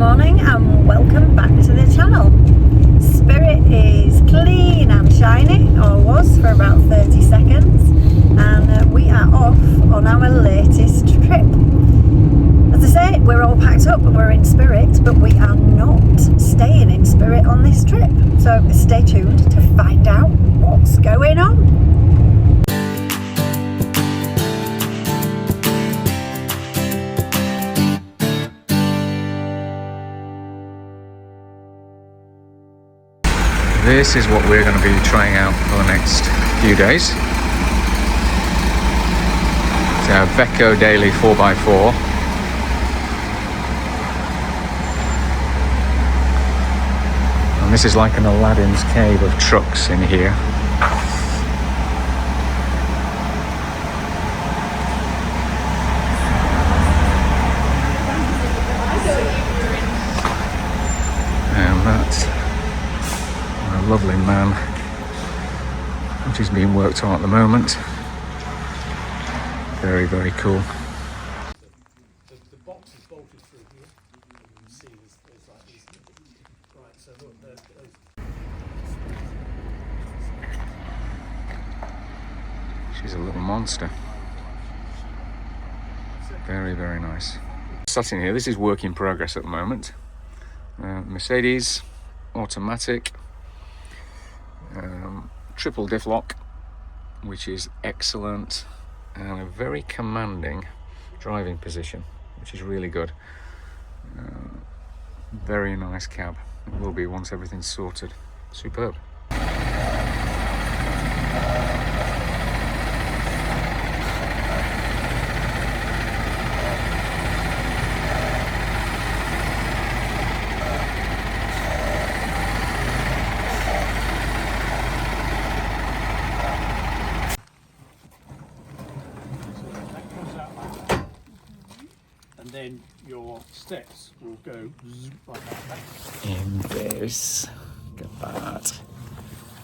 morning and welcome back to the channel. Spirit is clean and shiny, or was for about 30 seconds, and we are off on our latest trip. As I say, we're all packed up and we're in Spirit, but we are not staying in Spirit on this trip. So stay tuned to find out what's going on. This is what we're going to be trying out for the next few days. It's our Iveco Daily 4x4. And this is like an Aladdin's cave of trucks in here. And that's a lovely man, which is being worked on at the moment. Very, very cool. The box is bolted through here. You can see there's like these. Right, so look, there's She's a little monster. Very, very nice. Sat in here, this is work in progress at the moment. Mercedes, automatic. Triple diff lock, which is excellent, and a very commanding driving position, which is really good. Very nice cab. It will be once everything's sorted. Superb. and then your steps will go zoop like that. In this, look at that.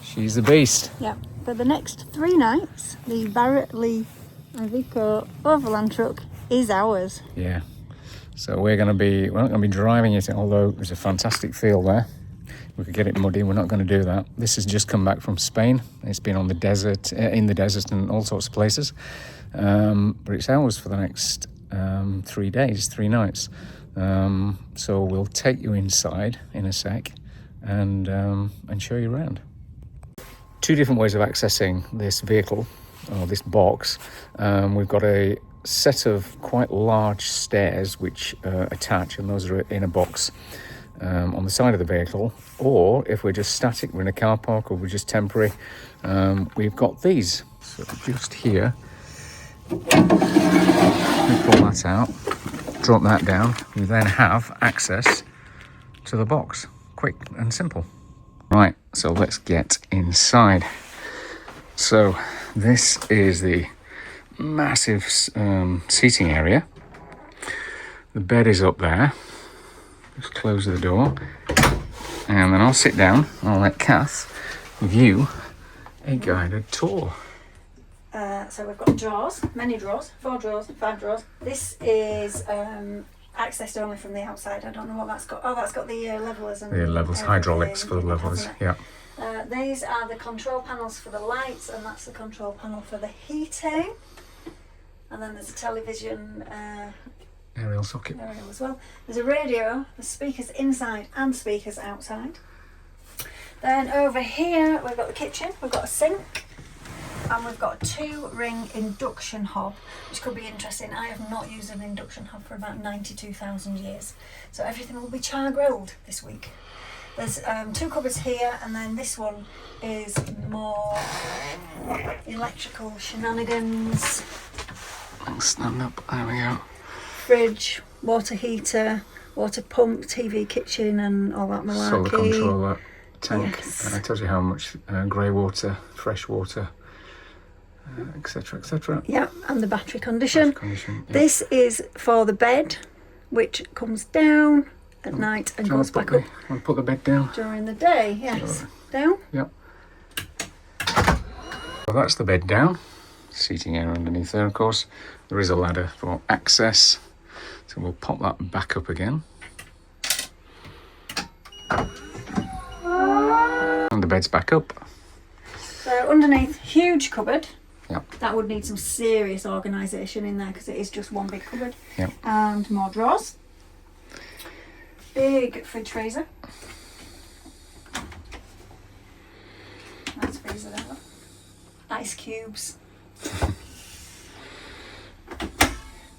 She's the beast. Yeah, for the next 3 nights, the Barrett Lee Iveco Overland truck is ours. Yeah. So we're not going to be driving it, although there's a fantastic feel there. We could get it muddy. We're not going to do that. This has just come back from Spain. It's been on the desert, in the desert, and all sorts of places. But it's ours for the next 3 days, 3 nights. So we'll take you inside in a sec and show you around. 2 different ways of accessing this vehicle, or this box. We've got a set of quite large stairs which attach, and those are in a box on the side of the vehicle. Or if we're just static, we're in a car park, or we're just temporary, we've got these. So just here, we pull that out, drop that down, we then have access to the box. Quick and simple. Right, so let's get inside. So this is the massive seating area. The bed is up there. Just close the door, and then I'll sit down. I'll let Kath give you a guided tour. So we've got drawers, many drawers, 4 drawers, 5 drawers. This is accessed only from the outside. I don't know what that's got. Oh, that's got the levelers. And the levels, hydraulics for the levelers, yeah. These are the control panels for the lights, and that's the control panel for the heating. And then there's a television Aerial socket. aerial as well. There's a radio, there's speakers inside and speakers outside. Then over here we've got the kitchen, we've got a sink, and we've got a 2-ring induction hob, which could be interesting. I have not used an induction hob for about 92,000 years, so everything will be char-grilled this week. There's 2 cupboards here, and then this one is more electrical shenanigans. Let's stand up, there we go. Fridge, water heater, water pump, TV, kitchen, and all that malarkey. Solar controller, tank, Yes. it tells you how much grey water, fresh water, etc, etc. Yeah, and the battery condition. Condition, yeah. This is for the bed, which comes down at night and goes back up Want to put the bed down? during the day. Yes, down. Yep. Well, that's the bed down. Seating area underneath there, of course. There is a ladder for access, so we'll pop that back up again. And the bed's back up. So underneath, huge cupboard. Yep. That would need some serious organisation in there because it is just one big cupboard. Yep. And more drawers. Big fridge freezer. Nice freezer there. Ice cubes.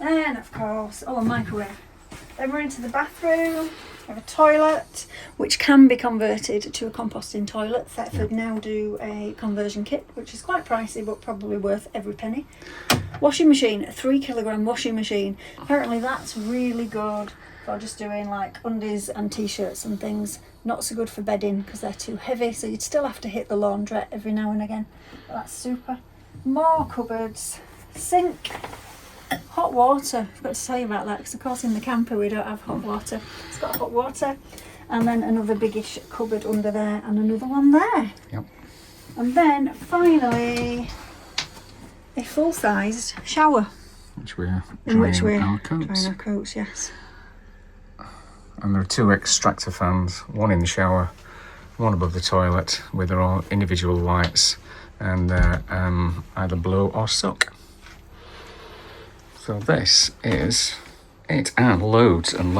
Then, of course, a microwave. Then we're into the bathroom. We have a toilet, which can be converted to a composting toilet. Thetford now do a conversion kit, which is quite pricey, but probably worth every penny. Washing machine, a 3 kilogram washing machine. Apparently that's really good for just doing like undies and t-shirts and things. Not so good for bedding because they're too heavy, so you'd still have to hit the laundrette every now and again. But that's super. More cupboards, sink, hot water. I've got to tell you about that because of course in the camper we don't have hot water. It's got hot water, and then another biggish cupboard under there and another one there. Yep. And then finally a full-sized shower Which we're in which drying we're our coats. drying our coats, yes. And there are 2 extractor fans, one in the shower, one above the toilet with their own individual lights, and either blow or suck. So this is it, and loads of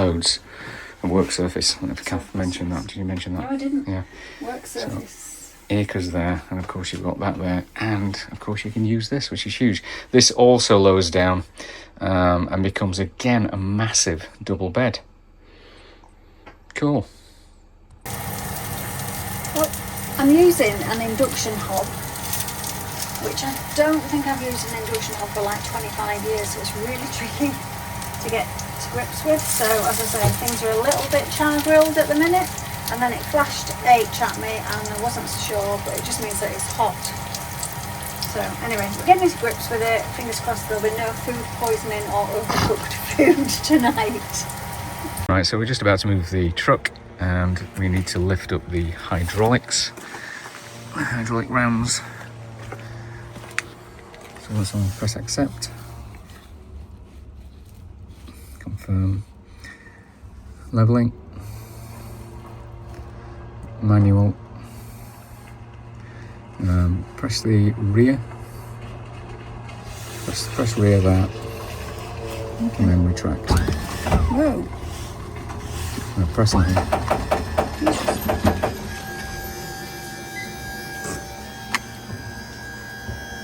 work surface. I don't know if Kath mentioned that. Did you mention that? No, I didn't. Yeah. Work surface. Acres there, and of course you've got that there, and of course you can use this, which is huge. This also lowers down and becomes again a massive double bed. Cool. Well, I'm using an induction hob, which I don't think I've used an induction hob for like 25 years, so it's really tricky to get to grips with. So as I say, things are a little bit char grilled at the minute, and then it flashed H at me and I wasn't sure, but it just means that it's hot. So anyway, we're getting to grips with it. Fingers crossed there'll be no food poisoning or overcooked food tonight. Right, so we're just about to move the truck and we need to lift up the hydraulic rams. So let's press accept, confirm, leveling, manual, press the rear, press rear that, Okay. and then retract. Whoa. Press on here.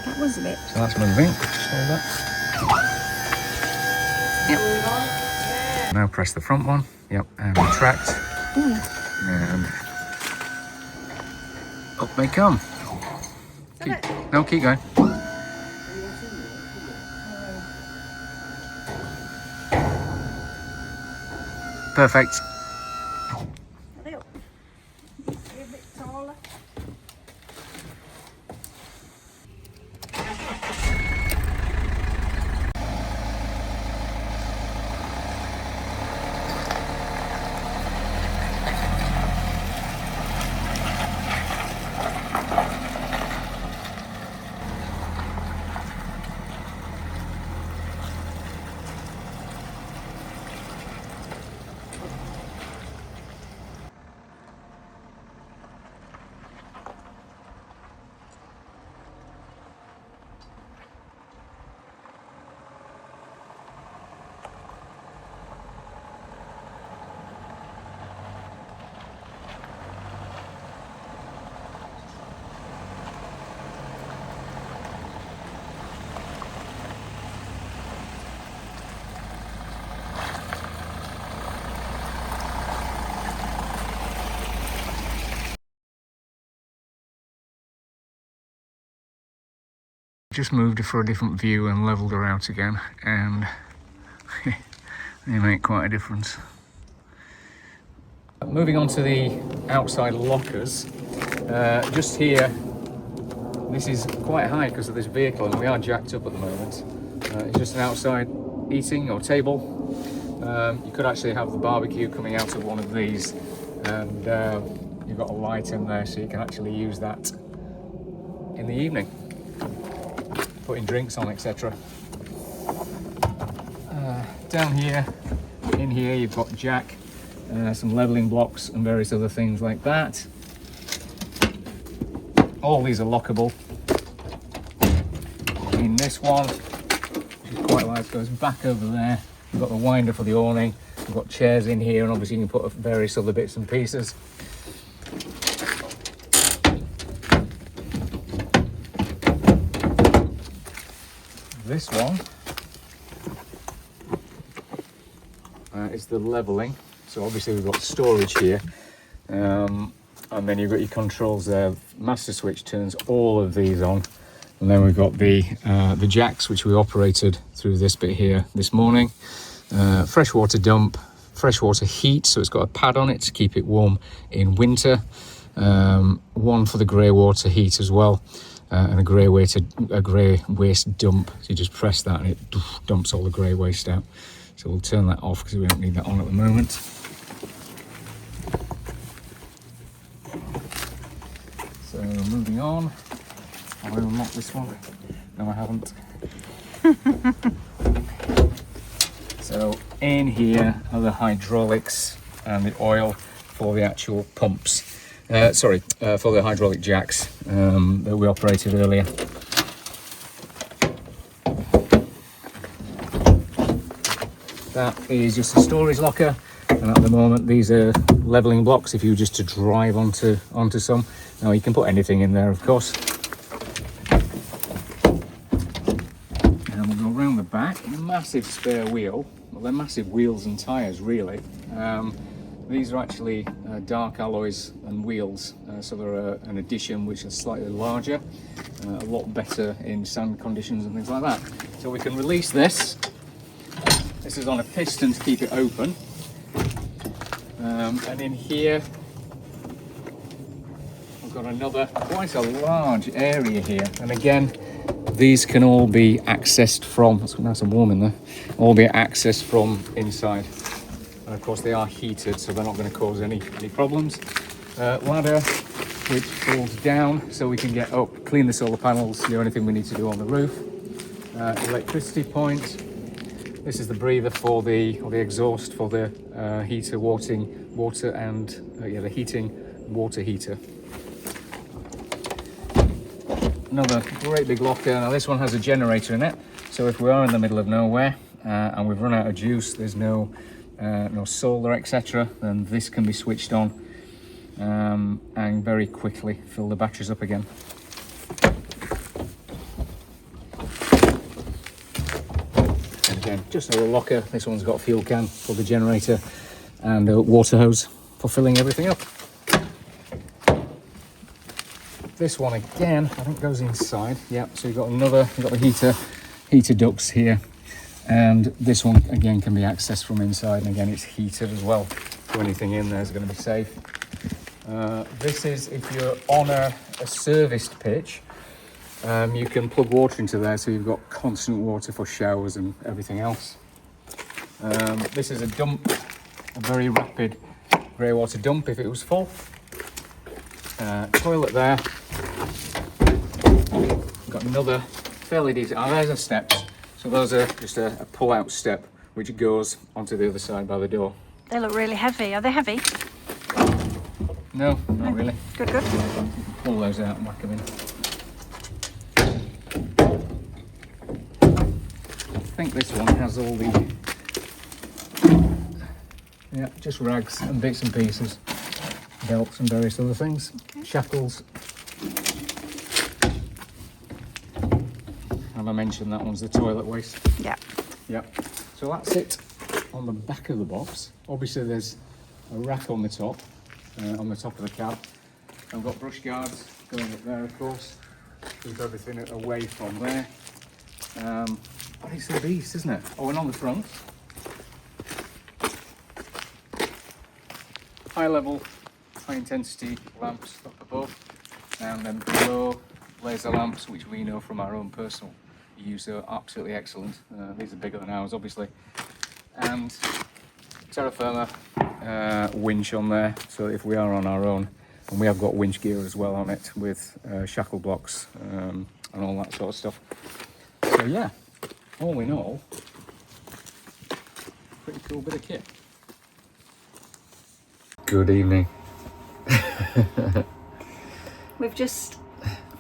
That was a bit. So that's moving. Just hold that. Yep. Now press the front one. Yep. And retract. And up they come. Keep going. Perfect. A bit taller. Just moved for a different view and leveled her out again, and they make quite a difference. Moving on to the outside lockers, just here, this is quite high because of this vehicle and we are jacked up at the moment. It's just an outside eating or table. You could actually have the barbecue coming out of one of these, and you've got a light in there so you can actually use that in the evening, putting drinks on, etc. Down here, in here, you've got jack some leveling blocks and various other things like that. All these are lockable. In this one, which is quite nice, goes back over there. We've got the winder for the awning. We've got chairs in here, and obviously you can put various other bits and pieces. This one is the leveling. So obviously we've got storage here, and then you've got your controls there. Master switch turns all of these on, and then we've got the jacks which we operated through this bit here this morning. Freshwater dump, freshwater heat, so it's got a pad on it to keep it warm in winter. One for the grey water heat as well, and a grey waste dump. So you just press that and it dumps all the grey waste out. So we'll turn that off because we don't need that on at the moment. So moving on, I will unlock this one. No, I haven't. So in here are the hydraulics and the oil for the actual pumps. For the hydraulic jacks that we operated earlier. That is just a storage locker, and at the moment these are leveling blocks if you were just to drive onto some. Now you can put anything in there, of course. And we'll go around the back. A massive spare wheel. Well, they're massive wheels and tyres, really. These are actually dark alloys and wheels, so they're an addition which is slightly larger, a lot better in sand conditions and things like that. So we can release this. This is on a piston to keep it open. And in here, we've got another, quite a large area here. And again, these can all be accessed from, it's nice and warm in there, all be accessed from inside. And of course they are heated, so they're not going to cause any problems. Ladder, which falls down so we can get up, clean the solar panels, do anything we need to do on the roof. Electricity point. This is the breather for the exhaust for the heater, the heating water heater. Another great big locker. Now this one has a generator in it, so if we are in the middle of nowhere and we've run out of juice, there's no solar, etc., then this can be switched on and very quickly fill the batteries up again. Again, just a little locker. This one's got a fuel can for the generator and a water hose for filling everything up. This one again, I think goes inside. Yep. So you've got the heater ducts here, and this one again can be accessed from inside. And again, it's heated as well, so anything in there is going to be safe. This is if you're on a serviced pitch. You can plug water into there, so you've got constant water for showers and everything else. This is a dump, a very rapid grey water dump if it was full. Toilet there. Got another fairly decent, there's a step. So those are just a pull-out step which goes onto the other side by the door. They look really heavy. Are they heavy? No, not really. Good. Pull those out and whack them in. I think this one has all the, just rags and bits and pieces, belts and various other things, shackles. And I mentioned that one's the toilet waste. Yeah. Yep. So that's it on the back of the box. Obviously there's a rack on the top of the cab. I've got brush guards going up there, of course. Keep everything away from there. But it's a beast, isn't it? Oh, and on the front, high level, high intensity lamps up above, and then below laser lamps, which we know from our own personal use are absolutely excellent. These are bigger than ours, obviously. And terra firma winch on there, so if we are on our own, and we have got winch gear as well on it with shackle blocks and all that sort of stuff. So yeah, all in all, pretty cool bit of kit. Good evening. We've just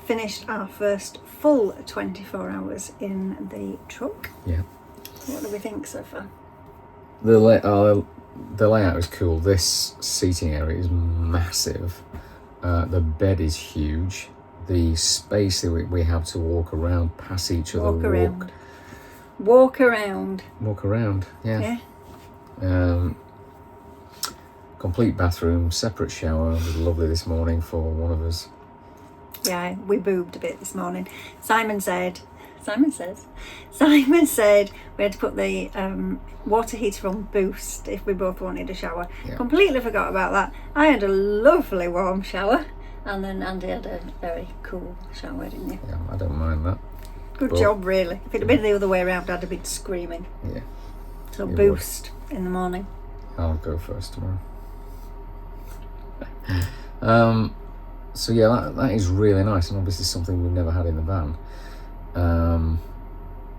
finished our first full 24 hours in the truck. Yeah. What do we think so far? The layout is cool. This seating area is massive. The bed is huge. The space that we have to walk around, pass each other, Walk around. Yeah. Complete bathroom, separate shower. It was lovely this morning for one of us. Yeah, we boobed a bit this morning. Simon said we had to put the water heater on boost if we both wanted a shower. Yeah. Completely forgot about that. I had a lovely warm shower, and then Andy had a very cool shower, didn't you? Yeah, I don't mind that. Good job, really. If it had been the other way around, I'd have been screaming. Yeah. So boost in the morning. I'll go first tomorrow. So yeah, that is really nice, and obviously something we've never had in the van.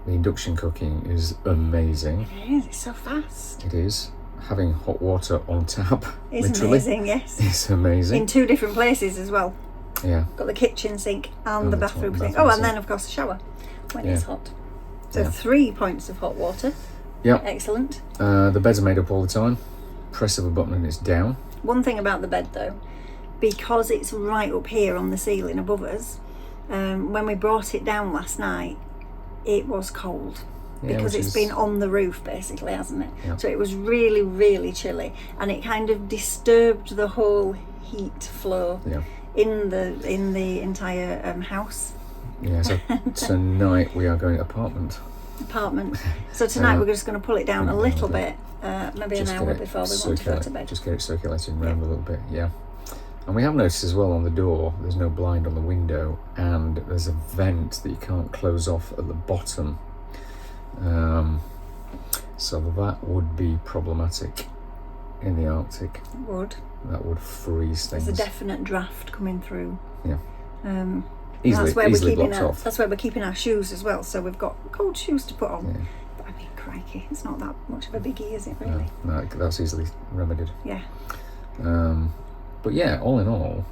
The induction cooking is amazing. It is, it's so fast. It is. Having hot water on tap, It's literally, amazing, yes. it's amazing. In 2 different places as well. Yeah. Got the kitchen sink and the bathroom sink. bathroom And sink. then of course the shower when it's hot. So Yeah. 3 points of hot water. Yep. Excellent. The beds are made up all the time. Press of a button and it's down. One thing about the bed though, because it's right up here on the ceiling above us, when we brought it down last night, it was cold. Yeah, Because which it's is- been on the roof basically, hasn't it? Yeah. So it was really, really chilly, and it kind of disturbed the whole heat flow Yeah. in the entire house. Yeah. So tonight we are going apartment. So tonight we're just going to pull it down a little bit, maybe an Just hour get it before we want to go to bed. Just get it circulating around a little bit. Yeah. And we have noticed as well on the door, there's no blind on the window, and there's a vent that you can't close off at the bottom. So that would be problematic in the Arctic. That would freeze things. There's a definite draft coming through. Yeah. That's where easily we're keeping blocks off. That's where we're keeping our shoes as well. So we've got cold shoes to put on. Yeah. But I mean, crikey, it's not that much of a biggie, is it really? No, that's easily remedied. Yeah. But yeah, all in all,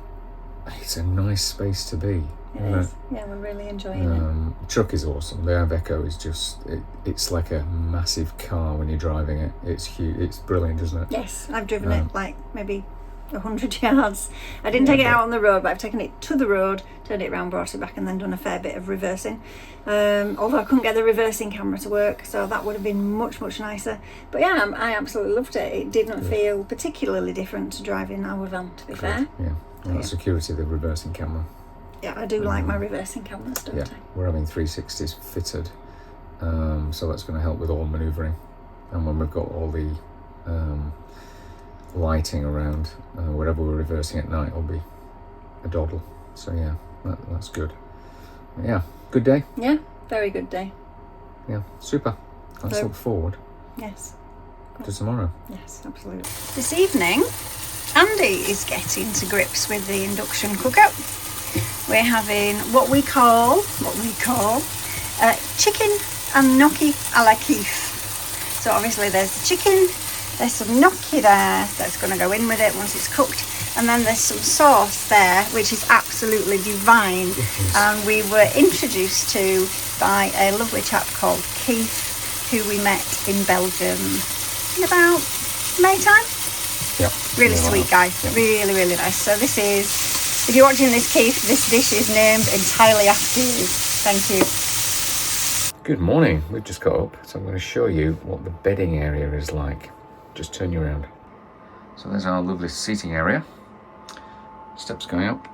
it's a nice space to be. It is. Yeah, we're really enjoying it. The truck is awesome. The Iveco is just, it's like a massive car when you're driving it. It's huge. It's brilliant, isn't it? Yes, I've driven it like maybe 100 yards. I didn't take it out on the road, but I've taken it to the road, turned it around, brought it back, and then done a fair bit of reversing. Although I couldn't get the reversing camera to work, so that would have been much, much nicer. But yeah, I absolutely loved it. It didn't feel particularly different to driving our van, to be fair. Yeah. And the security of the reversing camera. Yeah, I do like my reversing cameras, don't Yeah, we're having 360s fitted, so that's going to help with all manoeuvring. And when we've got all the lighting around, wherever we're reversing at night, it'll be a doddle. So yeah, that's good. Yeah, good day. Yeah, very good day. Yeah, super. Let's look forward Yes. to tomorrow. Yes, absolutely. This evening, Andy is getting to grips with the induction cooker. We're having what we call chicken and gnocchi a la Keith. So obviously there's the chicken, there's some gnocchi there that's going to go in with it once it's cooked, and then there's some sauce there which is absolutely divine, and we were introduced to by a lovely chap called Keith, who we met in Belgium in about May time. Yeah. Really sweet guy. Yeah. Really, really nice. So this is, if you're watching this, Keith, this dish is named entirely after you. Thank you. Good morning. We've just got up, so I'm going to show you what the bedding area is like. Just turn you around. So there's our lovely seating area. Steps going up,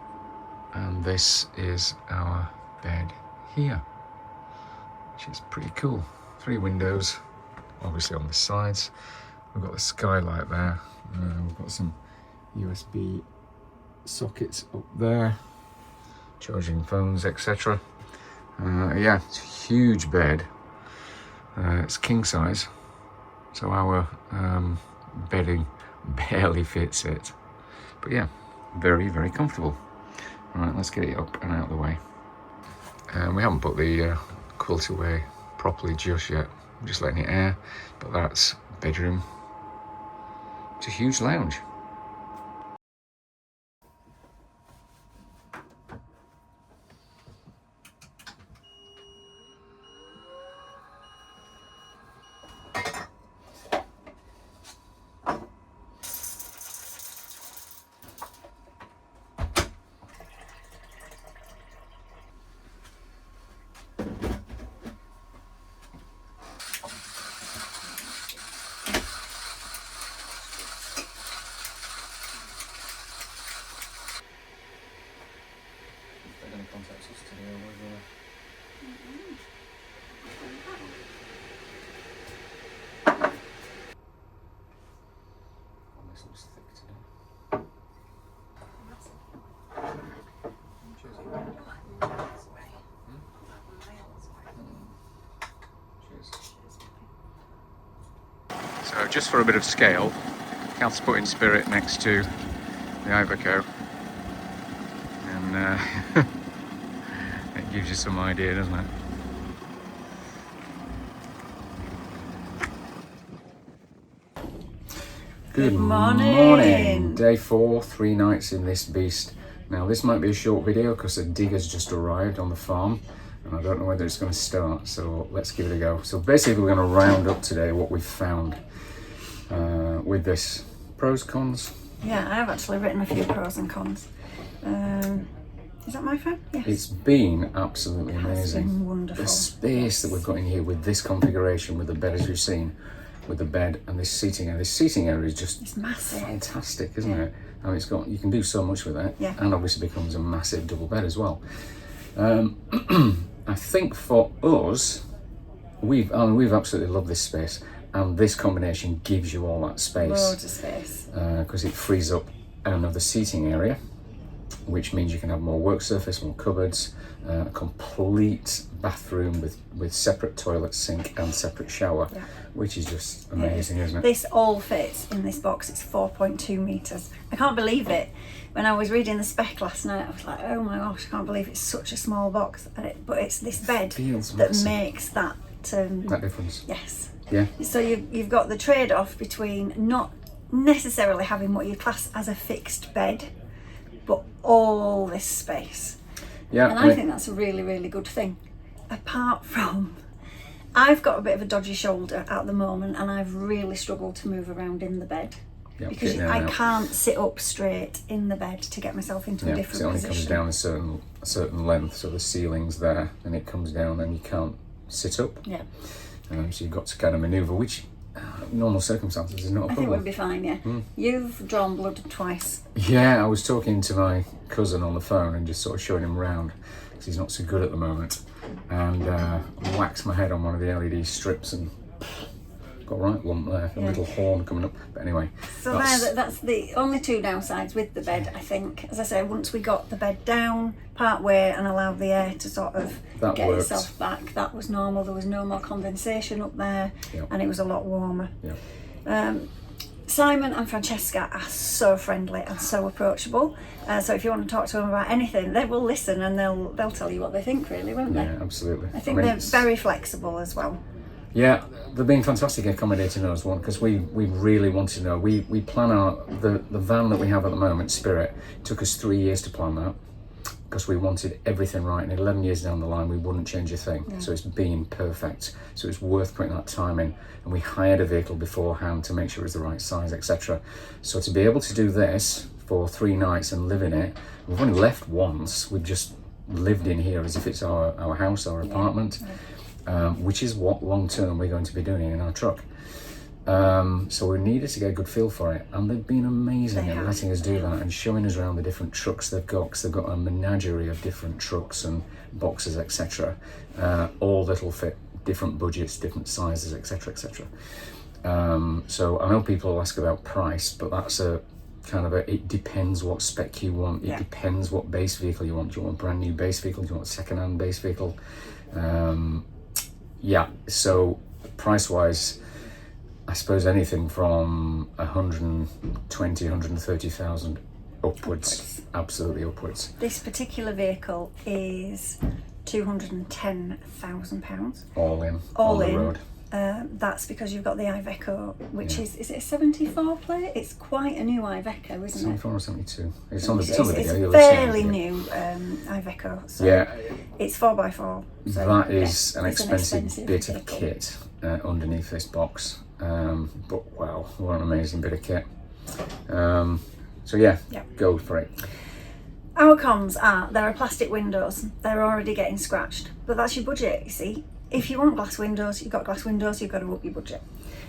and this is our bed here, which is pretty cool. 3 windows, obviously on the sides. We've got the skylight there. We've got some USB sockets up there, charging phones, etc. Yeah, it's a huge bed. It's king size, so our bedding barely fits it. But yeah, very, very comfortable. Right, let's get it up and out of the way. We haven't put the quilt away properly just yet. I'm just letting it air, but that's bedroom. It's a huge lounge. contacts us to deal with. Oh, this looks thick today. Cheers. Cheers. So just for a bit of scale, Kath's putting Spirit next to the Iveco, and it gives you some idea, doesn't it? Good morning. Day 4, 3 nights in this beast. Now this might be a short video because the digger's just arrived on the farm and I don't know whether it's going to start, so let's give it a go. So basically we're going to round up today what we've found with this. Pros, cons? Yeah, I've actually written a few pros and cons. Is that my phone? Yes. It's been absolutely amazing. It's been wonderful. The space that we've got in here with this configuration, with the bed as you've seen, with the bed and this seating area. This seating area is just it's massive. Fantastic, isn't it? I mean, you can do so much with it, and obviously becomes a massive double bed as well. I think for us, we've absolutely loved this space, and this combination gives you all that space. Loads of space. Because it frees up another seating area, which means you can have more work surface, more cupboards, a complete bathroom with separate toilet, sink and separate shower, which is just amazing, isn't it? This all fits in this box. It's 4.2 metres. I can't believe it. When I was reading the spec last night, I was like, oh my gosh, I can't believe it's such a small box. But it's this bed that makes that difference. Yes. Yeah. So you've got the trade-off between not necessarily having what you class as a fixed bed, but all this space. Yeah. And I think that's a really, really good thing. Apart from, I've got a bit of a dodgy shoulder at the moment, and I've really struggled to move around in the bed. Because I can't sit up straight in the bed to get myself into a different position. It only comes down a certain length, so the ceiling's there, and it comes down, and you can't sit up. Yeah. So you've got to kind of manoeuvre, which normal circumstances is not a problem. I think we'll be fine, yeah. You've drawn blood twice. Yeah, I was talking to my cousin on the phone and just sort of showing him around, because he's not so good at the moment, and whacked my head on one of the LED strips and got a right lump there, a little horn coming up. But anyway. So that's the only two downsides with the bed, I think. As I say, once we got the bed down part way and allowed the air to sort of get itself back, that was normal. There was no more condensation up there, and it was a lot warmer. Simon and Francesca are so friendly and so approachable. So if you want to talk to them about anything, they will listen and they'll tell you what they think, really, won't they? Yeah, absolutely. I think they're very flexible as well. Yeah, they've been fantastic accommodating us, because we really wanted to know. We plan the van that we have at the moment, Spirit. It took us 3 years to plan that, because we wanted everything right, and 11 years down the line we wouldn't change a thing. So it's been perfect, so it's worth putting that time in. And we hired a vehicle beforehand to make sure it was the right size, etc. So to be able to do this for 3 nights and live in it, we've only left once. We've just lived in here as if it's our house, our apartment. Which is what long term we're going to be doing in our truck. So we needed to get a good feel for it, and they've been amazing at letting us do that and showing us around the different trucks they've got, because they've got a menagerie of different trucks and boxes, etc. All that'll fit different budgets, different sizes, etc., etc. So I know people ask about price, but that's a kind of it depends what spec you want. It depends what base vehicle you want. Do you want a brand new base vehicle? Do you want a second-hand base vehicle? So price-wise, I suppose anything from 120, 130,000 upwards, absolutely upwards. This particular vehicle is £210,000. All in, on the road. That's because you've got the Iveco, which is it a 74 plate? It's quite a new Iveco, isn't 74 it? or 72. It's on the video. It's fairly new Iveco. So yeah. It's 4x4. So that is an expensive bit of kit underneath this box. But wow, what an amazing bit of kit. Go for it. Our cons are there are plastic windows. They're already getting scratched, but that's your budget, you see. If you want glass windows, you've got glass windows, you've got to up your budget.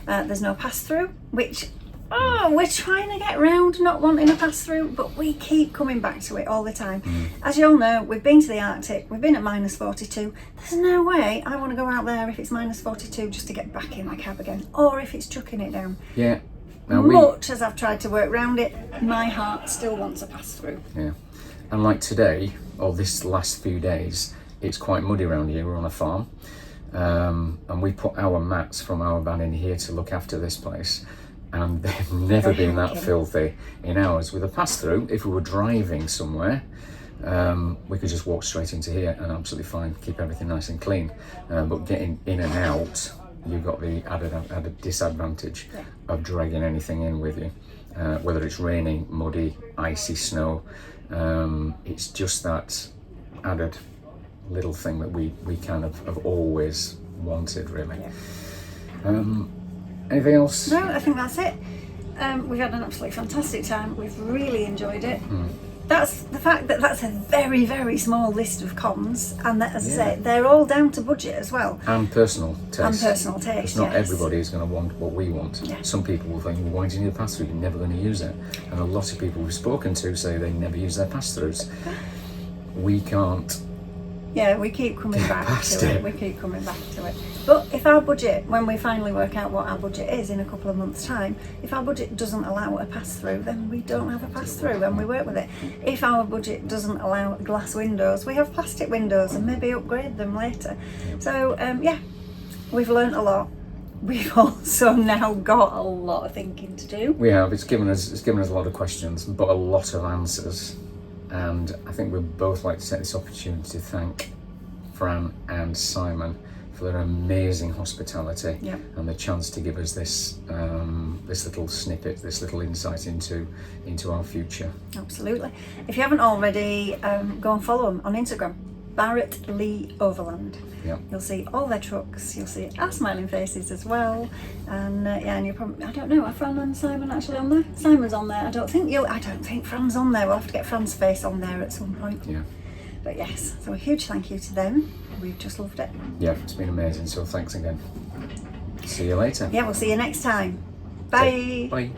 There's no pass-through, which Oh, we're trying to get round not wanting a pass through, but we keep coming back to it all the time. As you all know, we've been to the Arctic, we've been at -42. There's no way I want to go out there if it's -42 just to get back in my cab again, or if it's chucking it down. Yeah. Much as I've tried to work round it, my heart still wants a pass through. Yeah. And like today, or this last few days, it's quite muddy around here. We're on a farm. And we put our mats from our van in here to look after this place. And they've never been that filthy in ours. With a pass-through, if we were driving somewhere, we could just walk straight into here and absolutely fine, keep everything nice and clean. But getting in and out, you've got the added disadvantage of dragging anything in with you. Whether it's raining, muddy, icy snow, it's just that added little thing that we kind of have always wanted, really. Anything else? No, I think that's it. We've had an absolutely fantastic time. We've really enjoyed it. That's the fact that that's a very, very small list of cons, and that, as I say, they're all down to budget as well. And personal taste. And personal taste, Because not everybody is going to want what we want. Yeah. Some people will think, well, why do you need a pass-through? You're never going to use it. And a lot of people we've spoken to say they never use their pass-throughs. We can't. Yeah, we keep coming back past to it. it. We keep coming back to it. But if our budget, when we finally work out what our budget is in a couple of months' time, if our budget doesn't allow a pass-through, then we don't have a pass-through and we work with it. If our budget doesn't allow glass windows, we have plastic windows and maybe upgrade them later. So, yeah, we've learnt a lot. We've also now got a lot of thinking to do. We have. It's given us a lot of questions, but a lot of answers. And I think we'd both like to take this opportunity to thank Fran and Simon for their amazing hospitality and the chance to give us this this little snippet, this little insight into our future. Absolutely. If you haven't already, go and follow them on Instagram, Barrett Lee Overland. Yeah. You'll see all their trucks, you'll see our smiling faces as well, and and you're probably, I don't know, are Fran and Simon actually on there? Simon's on there. I don't think Fran's on there. We'll have to get Fran's face on there at some point. Yeah. But yes, so a huge thank you to them. We've just loved it. Yeah, it's been amazing. So thanks again. See you later. Yeah, we'll see you next time. Bye. Bye.